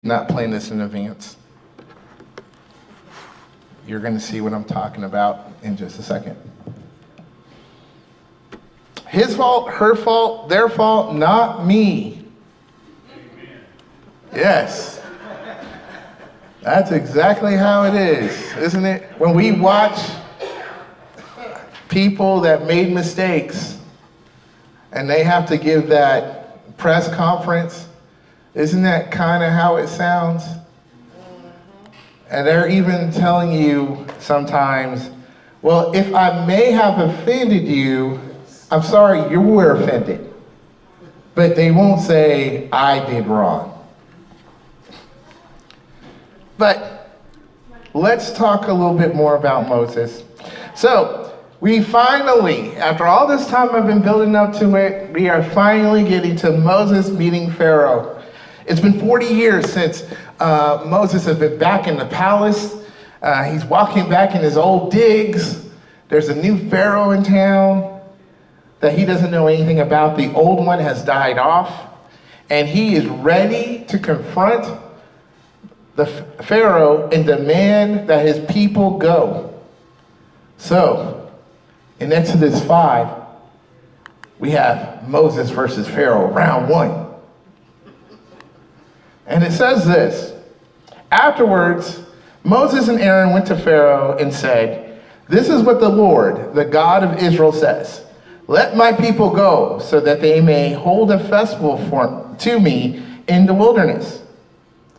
Not playing this in advance. You're going to see what I'm talking about in just a second. His fault, her fault, their fault, not me. Amen. Yes. That's exactly how it is, isn't it? When we watch people that made mistakes and they have to give that press conference, isn't that kind of how it sounds? And they're even telling you sometimes, well, if I may have offended you, I'm sorry, you were offended. But they won't say, I did wrong. But let's talk a little bit more about Moses. So we finally, after all this time I've been building up to it, we are finally getting to Moses meeting Pharaoh. It's been 40 years since Moses has been back in the palace. He's walking back in his old digs. There's a new Pharaoh in town that he doesn't know anything about. The old one has died off, and he is ready to confront the Pharaoh and demand that his people go. So, in Exodus 5, we have Moses versus Pharaoh, round 1. And it says this: afterwards, Moses and Aaron went to Pharaoh and said, "This is what the Lord, the God of Israel, says. Let my people go so that they may hold a festival to me in the wilderness."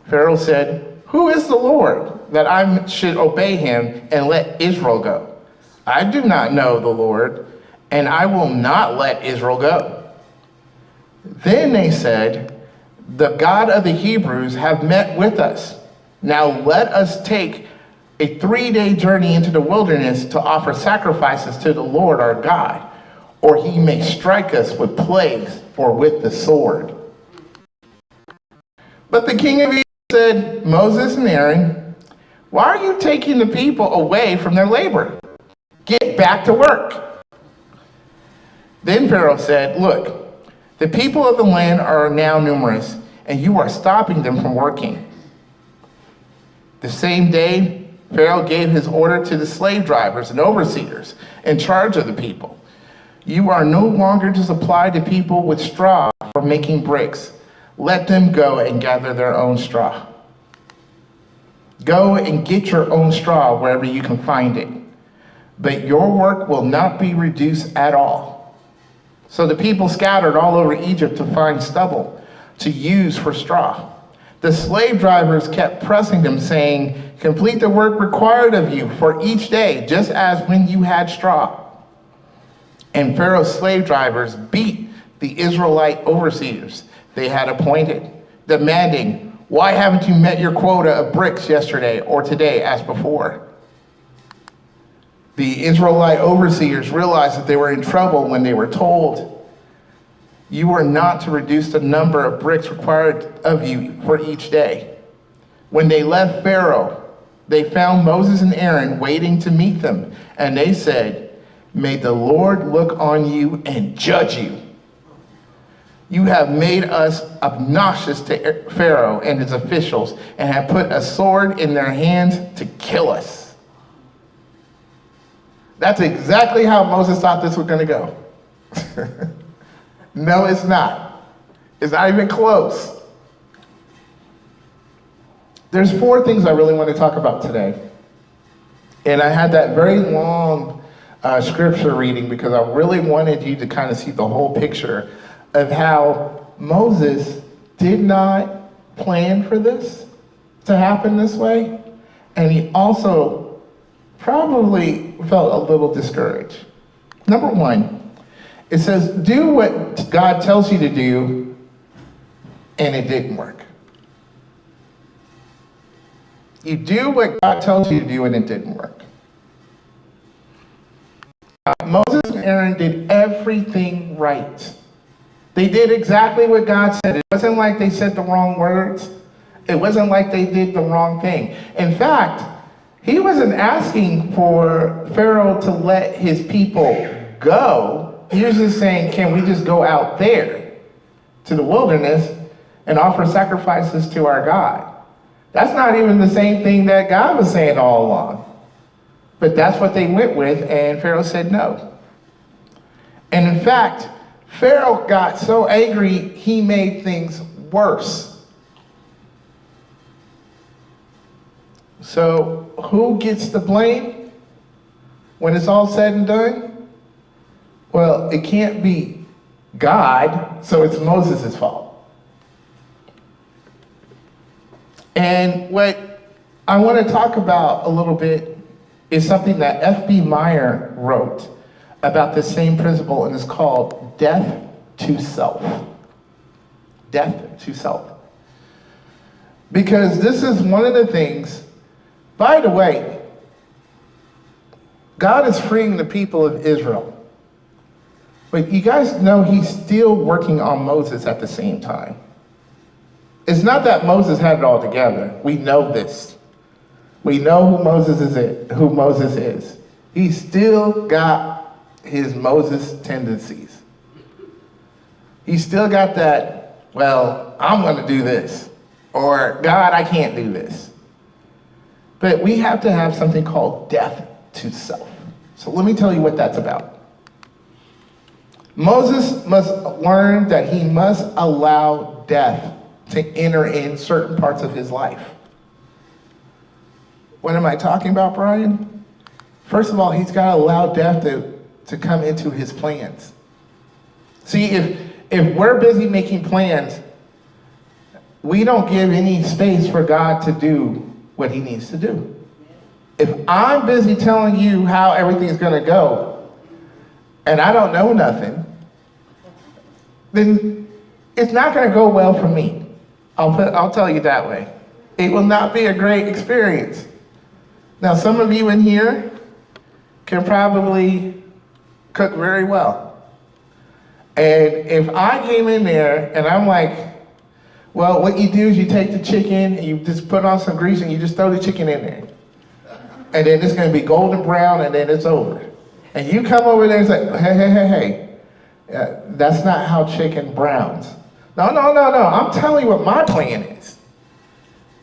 Pharaoh said, "Who is the Lord that I should obey him and let Israel go? I do not know the Lord, and I will not let Israel go." Then they said, "The God of the Hebrews have met with us. Now let us take a 3-day journey into the wilderness to offer sacrifices to the Lord our God, or he may strike us with plagues or with the sword." But the king of Egypt said, "Moses and Aaron, why are you taking the people away from their labor? Get back to work." Then Pharaoh said, "Look, the people of the land are now numerous, and you are stopping them from working." The same day, Pharaoh gave his order to the slave drivers and overseers in charge of the people. "You are no longer to supply the people with straw for making bricks. Let them go and gather their own straw. Go and get your own straw wherever you can find it. But your work will not be reduced at all." So the people scattered all over Egypt to find stubble to use for straw. The slave drivers kept pressing them, saying, "Complete the work required of you for each day, just as when you had straw." And Pharaoh's slave drivers beat the Israelite overseers they had appointed, demanding, "Why haven't you met your quota of bricks yesterday or today as before?" The Israelite overseers realized that they were in trouble when they were told, "You are not to reduce the number of bricks required of you for each day." When they left Pharaoh, they found Moses and Aaron waiting to meet them, and they said, "May the Lord look on you and judge you. You have made us obnoxious to Pharaoh and his officials and have put a sword in their hands to kill us." That's exactly how Moses thought this was going to go. No, it's not. It's not even close. There's 4 things I really want to talk about today. And I had that very long scripture reading because I really wanted you to kind of see the whole picture of how Moses did not plan for this to happen this way. And he also probably felt a little discouraged. Number 1, it says, do what God tells you to do, and it didn't work. You do what God tells you to do, and it didn't work. Moses and Aaron did everything right. They did exactly what God said. It wasn't like they said the wrong words. It wasn't like they did the wrong thing. In fact, he wasn't asking for Pharaoh to let his people go. He was just saying, can we just go out there to the wilderness and offer sacrifices to our God? That's not even the same thing that God was saying all along. But that's what they went with, and Pharaoh said no. And in fact, Pharaoh got so angry, he made things worse. So who gets the blame when it's all said and done? Well, it can't be God, so it's Moses' fault. And what I want to talk about a little bit is something that F.B. Meyer wrote about the same principle, and it's called death to self. Death to self. Because this is one of the things, by the way, God is freeing the people of Israel. But you guys know he's still working on Moses at the same time. It's not that Moses had it all together. We know this. We know who Moses is. He's still got his Moses tendencies. He's still got that, well, I'm going to do this. Or, God, I can't do this. But we have to have something called death to self. So let me tell you what that's about. Moses must learn that he must allow death to enter in certain parts of his life. What am I talking about, Brian? First of all, he's got to allow death to come into his plans. See, if we're busy making plans, we don't give any space for God to do what he needs to do. If I'm busy telling you how everything's going to go, and I don't know nothing, then it's not going to go well for me. I'll tell you that way. It will not be a great experience. Now, some of you in here can probably cook very well. And if I came in there and I'm like, well, what you do is you take the chicken and you just put on some grease and you just throw the chicken in there. And then it's going to be golden brown and then it's over. And you come over there and say, hey. That's not how chicken browns. No. I'm telling you what my plan is.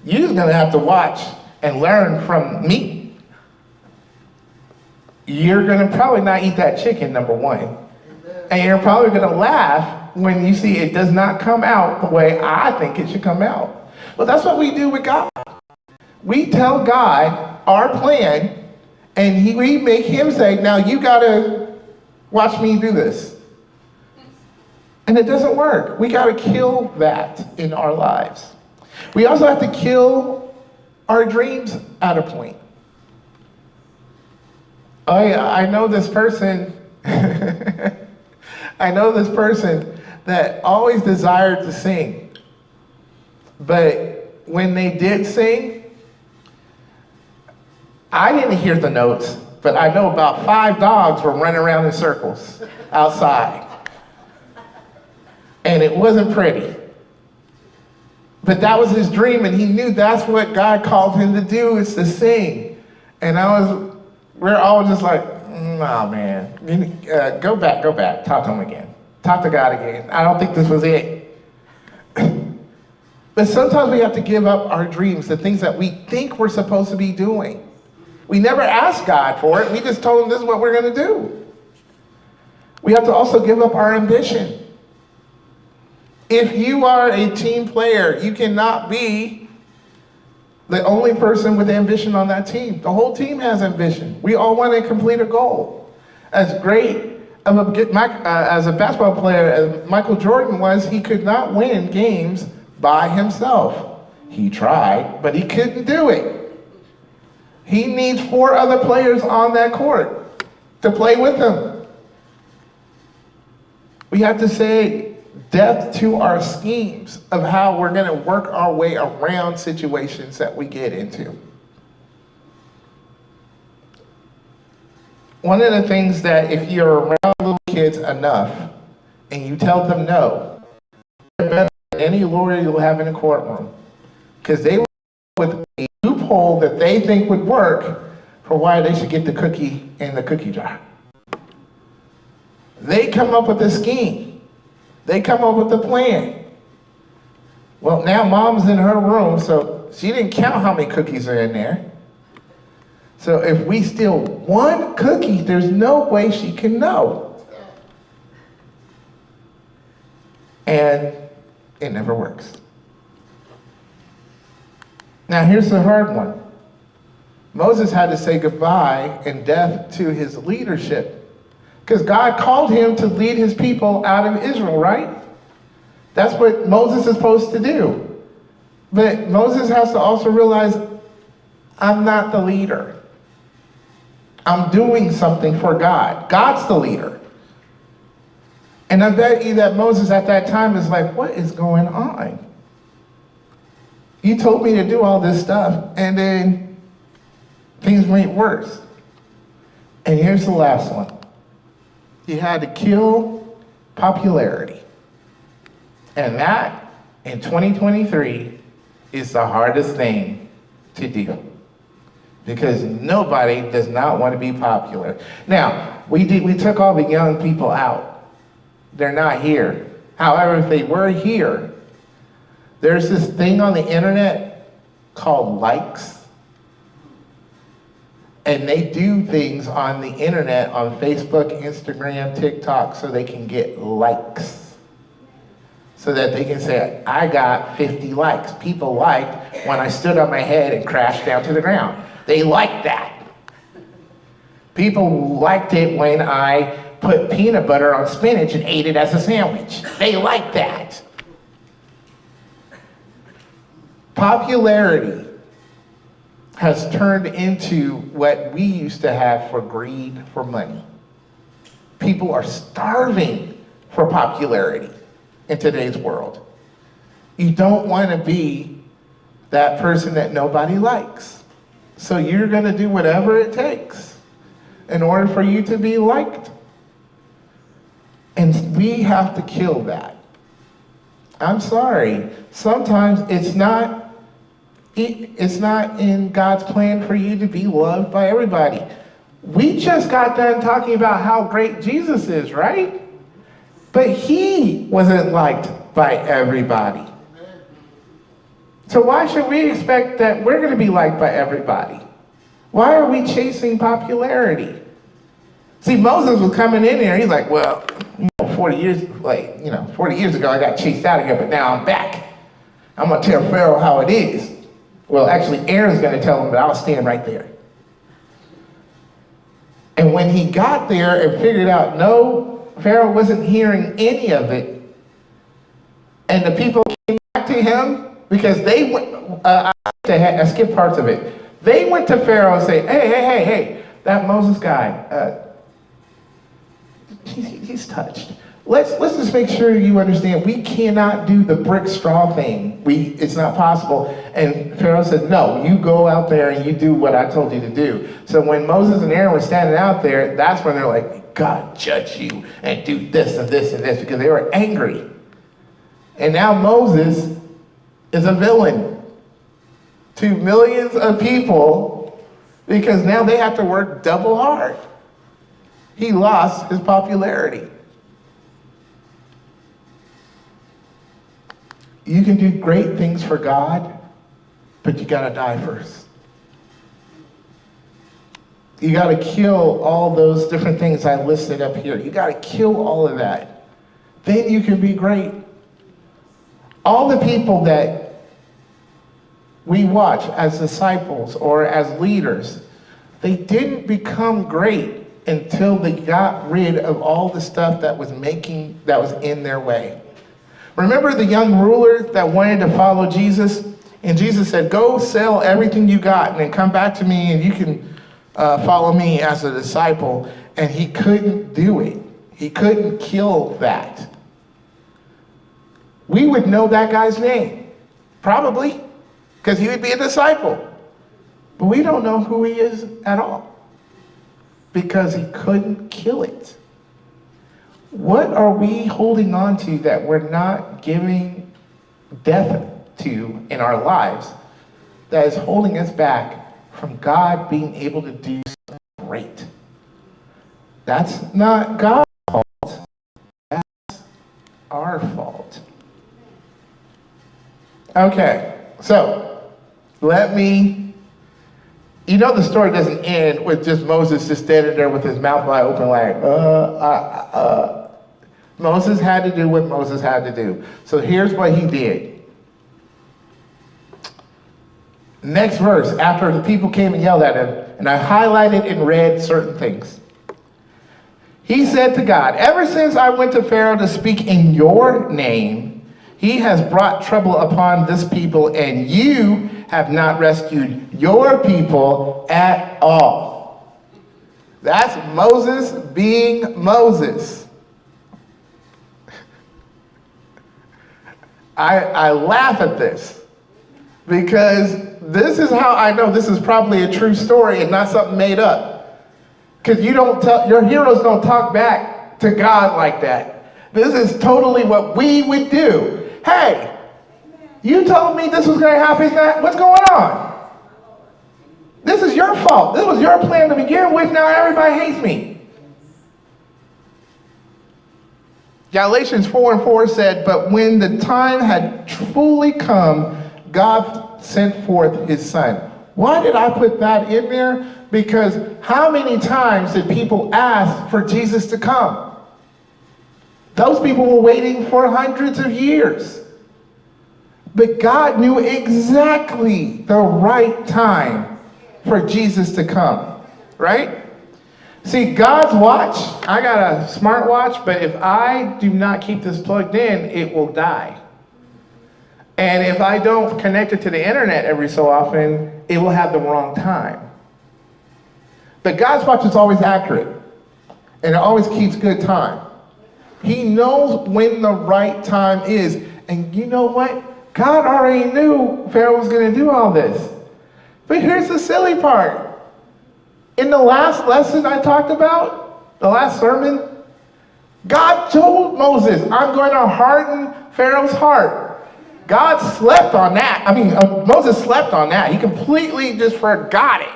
You're just going to have to watch and learn from me. You're going to probably not eat that chicken, number one. And you're probably going to laugh when you see it does not come out the way I think it should come out. Well, that's what we do with God. We tell God our plan, and we make him say, now you got to watch me do this. And it doesn't work. We got to kill that in our lives. We also have to kill our dreams at a point. I know this person, I know this person that always desired to sing. But when they did sing, I didn't hear the notes, but I know about 5 dogs were running around in circles outside. And it wasn't pretty. But that was his dream, and he knew that's what God called him to do, is to sing. And we're all just like, nah, man, go back, talk to him again. Talk to God again. I don't think this was it. But sometimes we have to give up our dreams, the things that we think we're supposed to be doing. We never asked God for it. We just told him this is what we're going to do. We have to also give up our ambition. If you are a team player, you cannot be the only person with ambition on that team. The whole team has ambition. We all want to complete a goal. As great of as a basketball player as Michael Jordan was, he could not win games by himself. He tried, but he couldn't do it. He needs 4 other players on that court to play with him. We have to say death to our schemes of how we're going to work our way around situations that we get into. One of the things that if you're around little kids enough and you tell them no, they're better than any lawyer you'll have in a courtroom, because they will come with a loophole that they think would work for why they should get the cookie in the cookie jar. They come up with a scheme. They come up with a plan. Well, now mom's in her room, so She didn't count how many cookies are in there. So if we steal one cookie, there's no way she can know. And it never works. Now here's the hard one. Moses had to say goodbye in death to his leadership, because God called him to lead his people out of Israel, right? That's what Moses is supposed to do. But Moses has to also realize, I'm not the leader. I'm doing something for God. God's the leader. And I bet you that Moses at that time is like, what is going on? You told me to do all this stuff, and then things went worse. And here's the last one. You had to kill popularity. And that, in 2023, is the hardest thing to do. Because nobody does not want to be popular. Now, we took all the young people out. They're not here. However, if they were here, there's this thing on the internet called likes. And they do things on the internet, on Facebook, Instagram, TikTok, so they can get likes. So that they can say, I got 50 likes. People liked when I stood on my head and crashed down to the ground. They liked that. People liked it when I put peanut butter on spinach and ate it as a sandwich. They liked that. Popularity has turned into what we used to have for greed for money. People are starving for popularity in today's world. You don't want to be that person that nobody likes. So you're going to do whatever it takes in order for you to be liked. And we have to kill that. I'm sorry. Sometimes it's not in God's plan for you to be loved by everybody. We just got done talking about how great Jesus is, right? But he wasn't liked by everybody. So why should we expect that we're going to be liked by everybody? Why are we chasing popularity? See, Moses was coming in here, he's like, well, 40 years ago I got chased out of here, but now I'm back. I'm going to tell Pharaoh how it is. Well, actually, Aaron's going to tell him, but I'll stand right there. And when he got there and figured out, no, Pharaoh wasn't hearing any of it, and the people came back to him, because they went, I skipped parts of it. They went to Pharaoh and say, hey, that Moses guy, he's touched. Let's just make sure you understand, we cannot do the brick straw thing. It's not possible. And Pharaoh said, no, you go out there and you do what I told you to do. So when Moses and Aaron were standing out there, that's when they're like, God judge you and do this and this and this, because they were angry. And now Moses is a villain to millions of people, because now they have to work double hard. He lost his popularity. You can do great things for God, but you gotta die first. You gotta kill all those different things I listed up here. You gotta kill all of that. Then you can be great. All the people that we watch as disciples or as leaders, they didn't become great until they got rid of all the stuff that was in their way. Remember the young ruler that wanted to follow Jesus? And Jesus said, go sell everything you got and then come back to me and you can follow me as a disciple. And he couldn't do it. He couldn't kill that. We would know that guy's name, probably, because he would be a disciple. But we don't know who he is at all, because he couldn't kill it. What are we holding on to that we're not giving death to in our lives that is holding us back from God being able to do something great? That's not God's fault. That's our fault. Okay, so The story doesn't end with just Moses just standing there with his mouth wide open like, Moses had to do what Moses had to do. So here's what he did. Next verse, after the people came and yelled at him, and I highlighted and read certain things. He said to God, ever since I went to Pharaoh to speak in your name, he has brought trouble upon this people, and you have not rescued your people at all. That's Moses being Moses. I laugh at this because this is how I know this is probably a true story and not something made up. Because your heroes don't talk back to God like that. This is totally what we would do. Hey, you told me this was going to happen. What's going on? This is your fault. This was your plan to begin with. Now everybody hates me. Galatians 4:4 said, but when the time had fully come, God sent forth his son. Why did I put that in there? Because how many times did people ask for Jesus to come? Those people were waiting for hundreds of years. But God knew exactly the right time for Jesus to come, right? See, God's watch, I got a smart watch, but if I do not keep this plugged in, it will die. And if I don't connect it to the internet every so often, it will have the wrong time. But God's watch is always accurate, and it always keeps good time. He knows when the right time is. And you know what? God already knew Pharaoh was going to do all this. But here's the silly part. In the last lesson I talked about, the last sermon, God told Moses, I'm going to harden Pharaoh's heart. God slept on that. Moses slept on that. He completely just forgot it.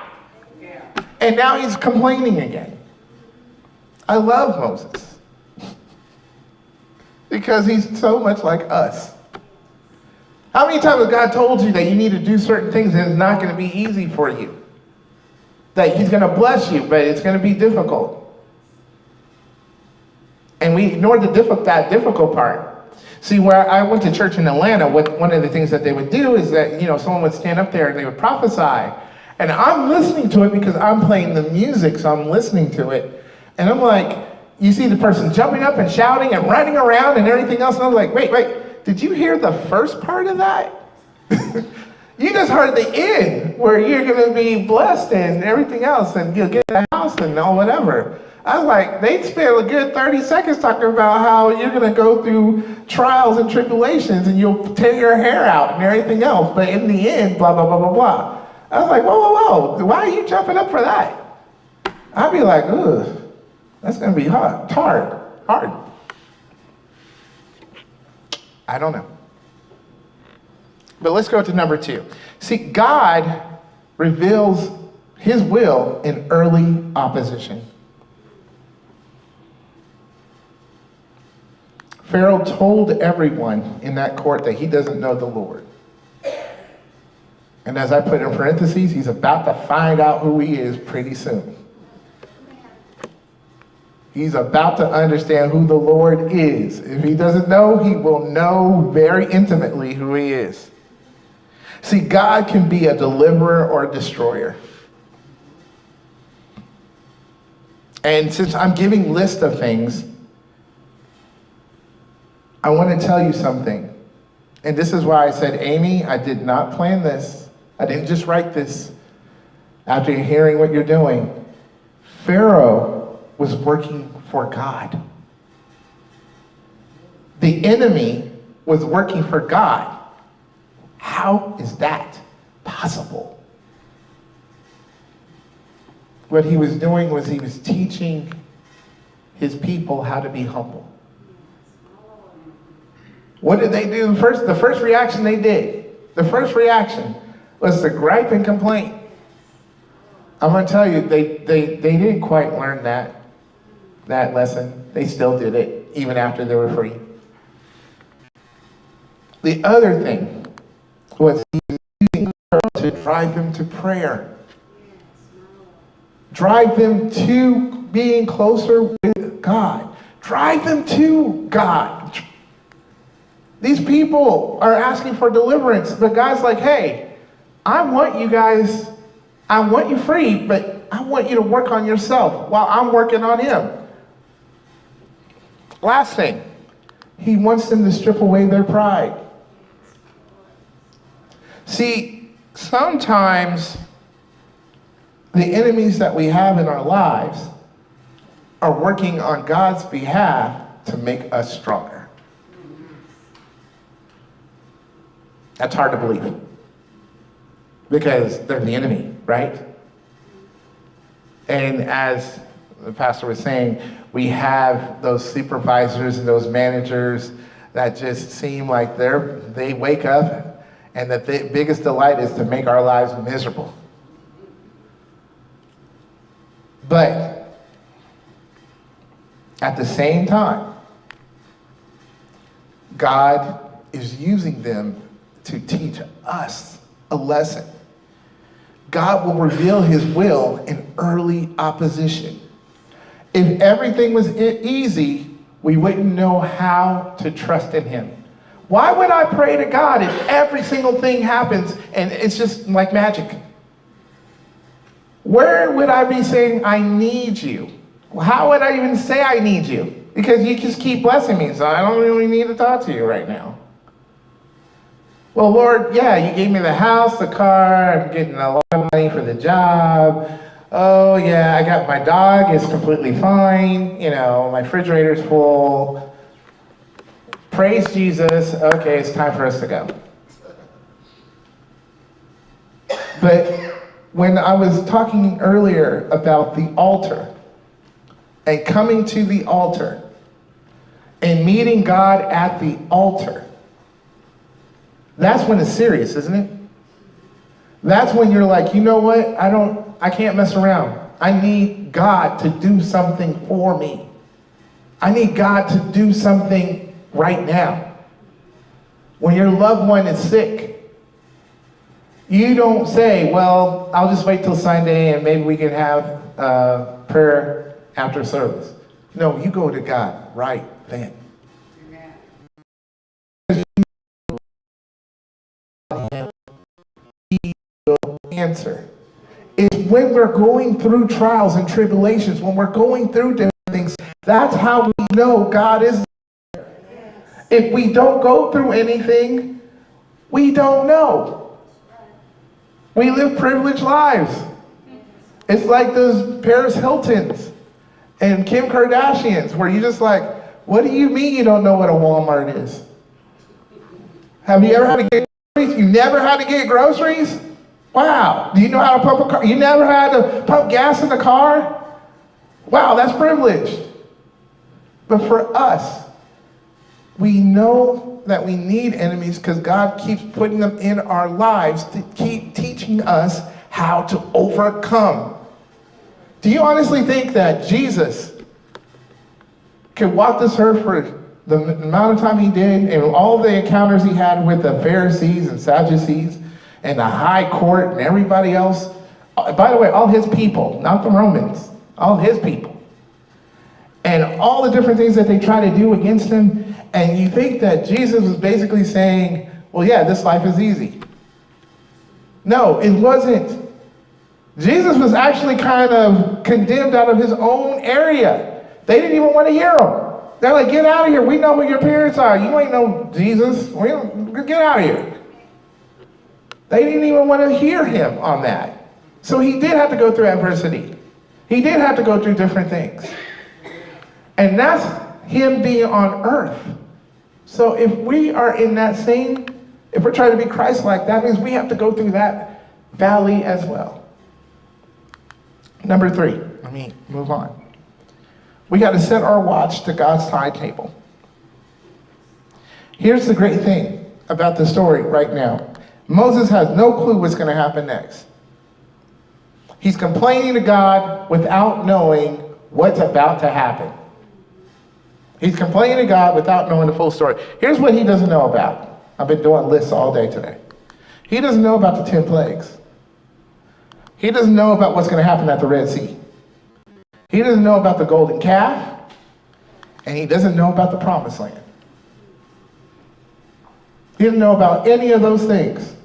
And now he's complaining again. I love Moses. Because he's so much like us. How many times has God told you that you need to do certain things and it's not going to be easy for you? That he's going to bless you, but it's going to be difficult. And we ignore that difficult part. See, where I went to church in Atlanta, one of the things that they would do is that, someone would stand up there and they would prophesy. And I'm listening to it because I'm playing the music, so I'm listening to it. And I'm like, you see the person jumping up and shouting and running around and everything else. And I'm like, wait, did you hear the first part of that? You just heard the end where you're going to be blessed and everything else and you'll get a house and all whatever. I was like, they'd spend a good 30 seconds talking about how you're going to go through trials and tribulations and you'll tear your hair out and everything else. But in the end, blah, blah, blah, blah, blah. I was like, whoa. Why are you jumping up for that? I'd be like, ugh, that's going to be hard. I don't know. But let's go to number 2. See, God reveals his will in early opposition. Pharaoh told everyone in that court that he doesn't know the Lord. And as I put in parentheses, he's about to find out who he is pretty soon. He's about to understand who the Lord is. If he doesn't know, he will know very intimately who he is. See, God can be a deliverer or a destroyer. And since I'm giving lists of things, I want to tell you something. And this is why I said, Amy, I did not plan this. I didn't just write this after hearing what you're doing. Pharaoh was working for God. The enemy was working for God. How is that possible? What he was doing was he was teaching his people how to be humble. What did they do first? The first reaction they did, the first reaction was to gripe and complain. I'm going to tell you, they didn't quite learn that lesson. They still did it, even after they were free. The other thing was he was using Pharaoh to drive them to prayer. Drive them to being closer with God. Drive them to God. These people are asking for deliverance, but God's like, hey, I want you free, but I want you to work on yourself while I'm working on him. Last thing, he wants them to strip away their pride. See, sometimes the enemies that we have in our lives are working on God's behalf to make us stronger. That's hard to believe because they're the enemy, right? And as the pastor was saying, we have those supervisors and those managers that just seem like they wake up and that the biggest delight is to make our lives miserable. But at the same time, God is using them to teach us a lesson. God will reveal his will in early opposition. If everything was easy, we wouldn't know how to trust in him. Why would I pray to God if every single thing happens and it's just like magic? Where would I be saying, I need you? How would I even say I need you? Because you just keep blessing me, so I don't really need to talk to you right now. Well, Lord, yeah, you gave me the house, the car, I'm getting a lot of money for the job. Oh, yeah, I got my dog is completely fine. My refrigerator's full. Praise Jesus. Okay, it's time for us to go. But when I was talking earlier about the altar and coming to the altar and meeting God at the altar, that's when it's serious, isn't it? That's when you're like, you know what? I can't mess around. I need God to do something for me. I need God to do something right now. When your loved one is sick, you don't say, well, I'll just wait till Sunday and maybe we can have prayer after service. No, you go to God right then. He will answer. It's when we're going through trials and tribulations, when we're going through different things, that's how we know God is there. If we don't go through anything, we don't know. We live privileged lives. It's like those Paris Hiltons and Kim Kardashians, where you're just like, what do you mean you don't know what a Walmart is? Have you ever had to get groceries? You never had to get groceries? Wow. Do you know how to pump a car? You never had to pump gas in the car? Wow, that's privileged. But for us, we know that we need enemies because God keeps putting them in our lives to keep teaching us how to overcome. Do you honestly think that Jesus could walk this earth for the amount of time he did and all the encounters he had with the Pharisees and Sadducees and the high court and everybody else? By the way, all his people, not the Romans, all his people. And all the different things that they try to do against him. And you think that Jesus was basically saying, well, yeah, this life is easy. No, it wasn't. Jesus was actually kind of condemned out of his own area. They didn't even want to hear him. They're like, get out of here. We know who your parents are. You ain't no Jesus. Get out of here. They didn't even want to hear him on that. So he did have to go through adversity. He did have to go through different things. And that's him being on earth. So if we are in that same, if we're trying to be Christ-like, that means we have to go through that valley as well. Number 3, let me move on. We got to set our watch to God's timetable. Here's the great thing about the story right now. Moses has no clue what's going to happen next. He's complaining to God without knowing what's about to happen. He's complaining to God without knowing the full story. Here's what he doesn't know about. I've been doing lists all day today. He doesn't know about the 10 plagues. He doesn't know about what's going to happen at the Red Sea. He doesn't know about the golden calf, and he doesn't know about the promised land. He doesn't know about any of those things.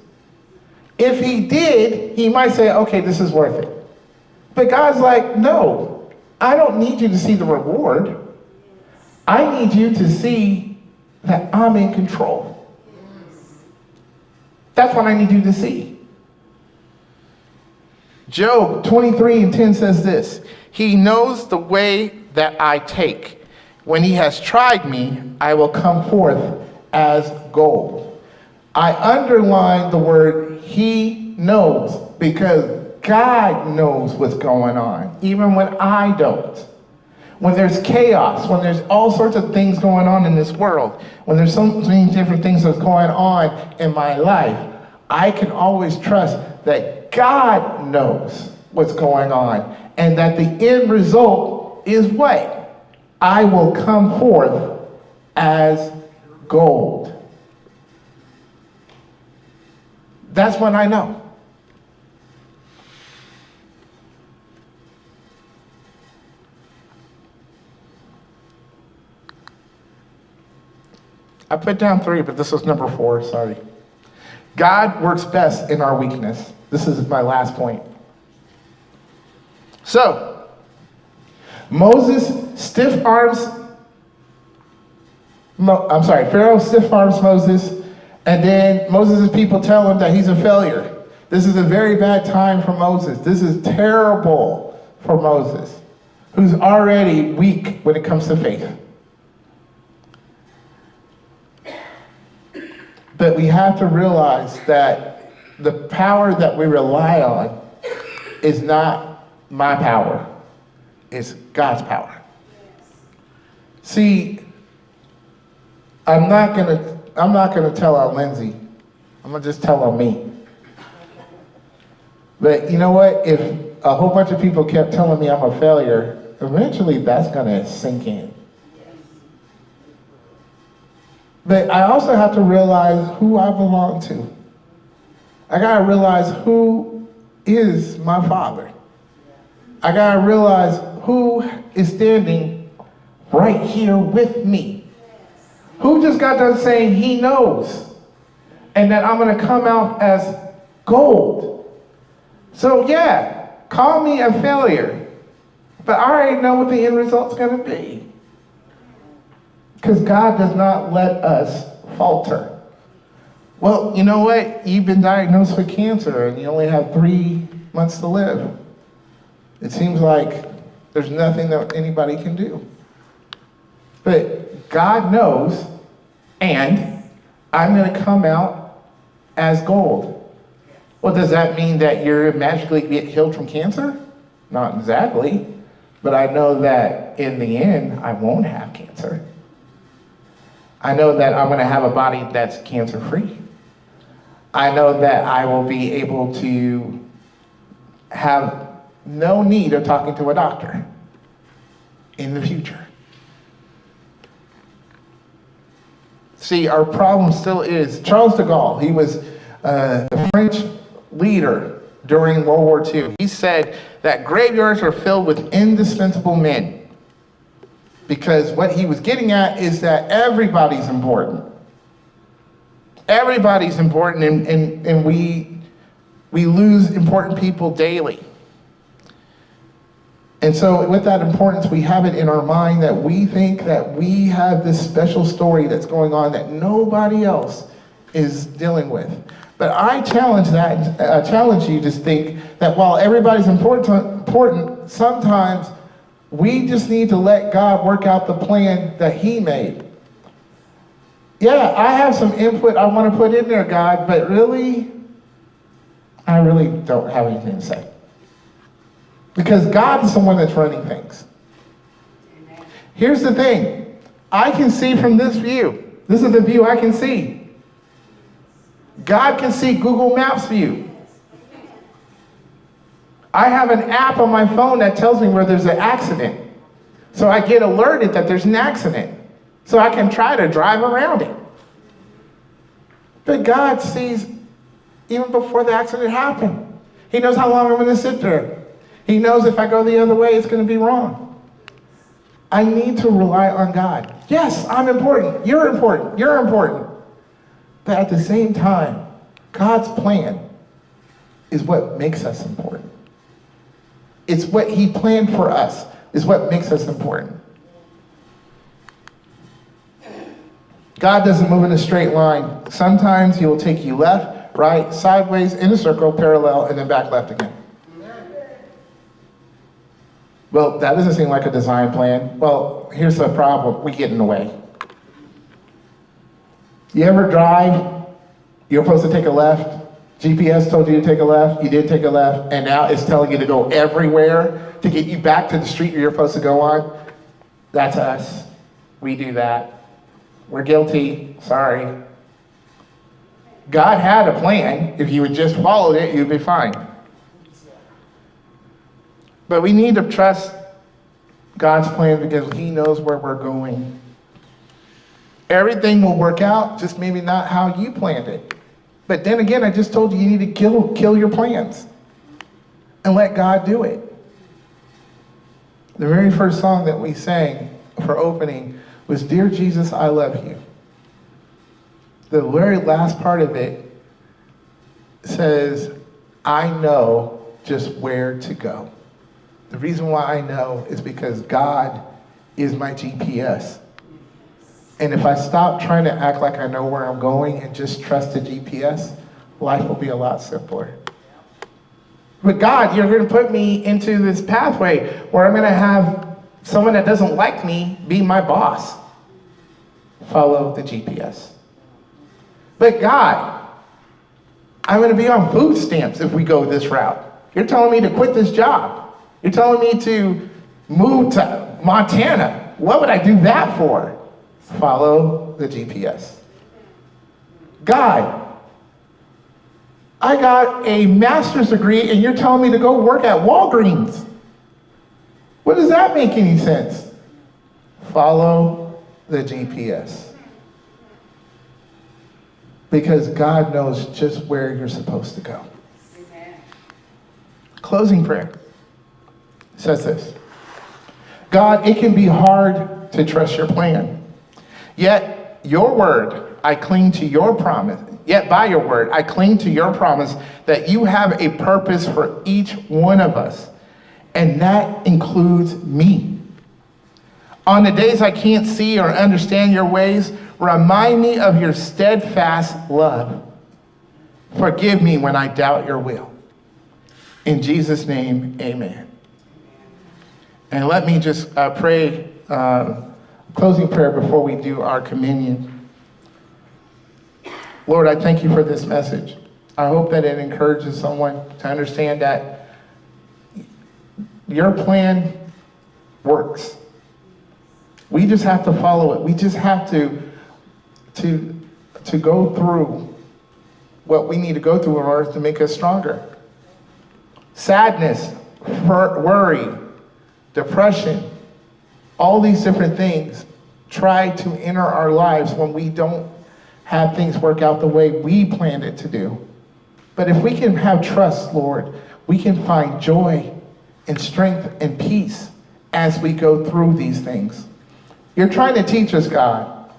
If he did, he might say, okay, this is worth it. But God's like, no, I don't need you to see the reward. I need you to see that I'm in control. That's what I need you to see. Job 23:10 says this: he knows the way that I take. When he has tried me, I will come forth as gold. I underline the word he knows because God knows what's going on, even when I don't. When there's chaos, when there's all sorts of things going on in this world, when there's so many different things that's going on in my life, I can always trust that God knows what's going on and that the end result is what? I will come forth as gold. That's what I know. I put down 3, but this was number 4, sorry. God works best in our weakness. This is my last point. So, Pharaoh stiff arms Moses, and then Moses' people tell him that he's a failure. This is a very bad time for Moses. This is terrible for Moses, who's already weak when it comes to faith. But we have to realize that the power that we rely on is not my power, it's God's power. See, I'm not gonna tell on Lindsay. I'm gonna just tell on me. But you know what? If a whole bunch of people kept telling me I'm a failure, eventually that's gonna sink in. But I also have to realize who I belong to. I gotta realize who is my Father. I gotta realize who is standing right here with me. Who just got done saying he knows, and that I'm gonna come out as gold. So yeah, call me a failure, but I already know what the end result's gonna be. Because God does not let us falter. Well, you know what? You've been diagnosed with cancer and you only have 3 months to live. It seems like there's nothing that anybody can do. But God knows, and I'm going to come out as gold. Well, does that mean that you're magically get healed from cancer? Not exactly. But I know that in the end, I won't have cancer. I know that I'm going to have a body that's cancer-free. I know that I will be able to have no need of talking to a doctor in the future. See, our problem still is, Charles de Gaulle, he was the French leader during World War II. He said that graveyards are filled with indispensable men. Because what he was getting at is that everybody's important. Everybody's important, and we lose important people daily. And so with that importance, we have it in our mind that we think that we have this special story that's going on that nobody else is dealing with. But I challenge you to think that while everybody's important, sometimes we just need to let God work out the plan that he made. Yeah, I have some input I want to put in there, God, but really, I really don't have anything to say. Because God is the one that's running things. Amen. Here's the thing. I can see from this view. This is the view I can see. God can see Google Maps view. I have an app on my phone that tells me where there's an accident. So I get alerted that there's an accident. So I can try to drive around it. But God sees even before the accident happened. He knows how long I'm going to sit there. He knows if I go the other way, it's going to be wrong. I need to rely on God. Yes, I'm important. You're important. You're important. But at the same time, God's plan is what makes us important. It's what he planned for us is what makes us important. God doesn't move in a straight line. Sometimes he will take you left, right, sideways, in a circle, parallel, and then back left again. Well, that doesn't seem like a design plan. Well, here's the problem. We get in the way. You ever drive, you're supposed to take a left, GPS told you to take a left, you did take a left, and now it's telling you to go everywhere to get you back to the street you're supposed to go on? That's us. We do that. We're guilty. Sorry. God had a plan. If you had just followed it, you'd be fine. But we need to trust God's plan because he knows where we're going. Everything will work out, just maybe not how you planned it. But then again, I just told you you need to kill your plans and let God do it. The very first song that we sang for opening was Dear Jesus, I Love You. The very last part of it says, I know just where to go. The reason why I know is because God is my GPS. And if I stop trying to act like I know where I'm going and just trust the GPS, life will be a lot simpler. But God, you're going to put me into this pathway where I'm going to have someone that doesn't like me be my boss. Follow the GPS. But God, I'm going to be on food stamps if we go this route. You're telling me to quit this job. You're telling me to move to Montana. What would I do that for? Follow the GPS. God, I got a master's degree and you're telling me to go work at Walgreens. What does that make any sense? Follow the GPS. Because God knows just where you're supposed to go. Amen. Closing prayer says this. God, it can be hard to trust your plan. Yet your word, I cling to your promise. Yet by your word, I cling to your promise that you have a purpose for each one of us. And that includes me. On the days I can't see or understand your ways, remind me of your steadfast love. Forgive me when I doubt your will. In Jesus' name, amen. And let me just pray closing prayer before we do our communion. Lord, I thank you for this message. I hope that it encourages someone to understand that your plan works. We just have to follow it. We just have to go through what we need to go through in order to make us stronger. Sadness, worry, depression, all these different things try to enter our lives when we don't have things work out the way we planned it to do. But if we can have trust, Lord, we can find joy and strength and peace as we go through these things. You're trying to teach us, God,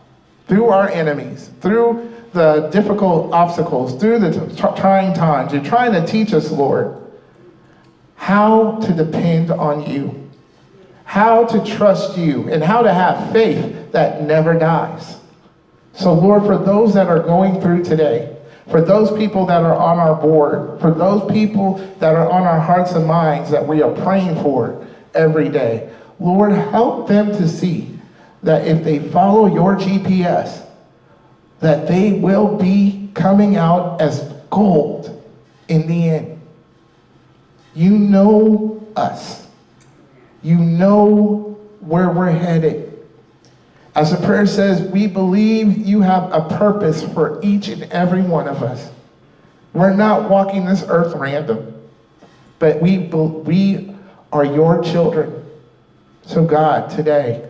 through our enemies, through the difficult obstacles, through the trying times. You're trying to teach us, Lord, how to depend on you, how to trust you, and how to have faith that never dies. So, Lord, for those that are going through today, for those people that are on our board, for those people that are on our hearts and minds that we are praying for every day, Lord, help them to see that if they follow your GPS, that they will be coming out as gold in the end. You know us. You know where we're headed. As the prayer says, we believe you have a purpose for each and every one of us. We're not walking this earth random, but we are your children. So God, today,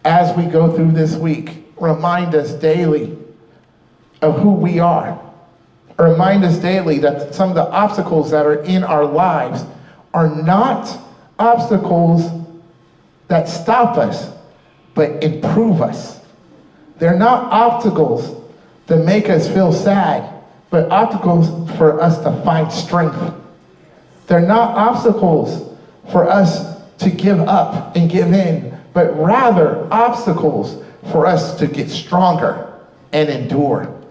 as we go through this week, remind us daily of who we are, Remind us daily that some of the obstacles that are in our lives are not obstacles that stop us, but improve us. They're not obstacles that make us feel sad, but obstacles for us to find strength. They're not obstacles for us to give up and give in, but rather obstacles for us to get stronger and endure.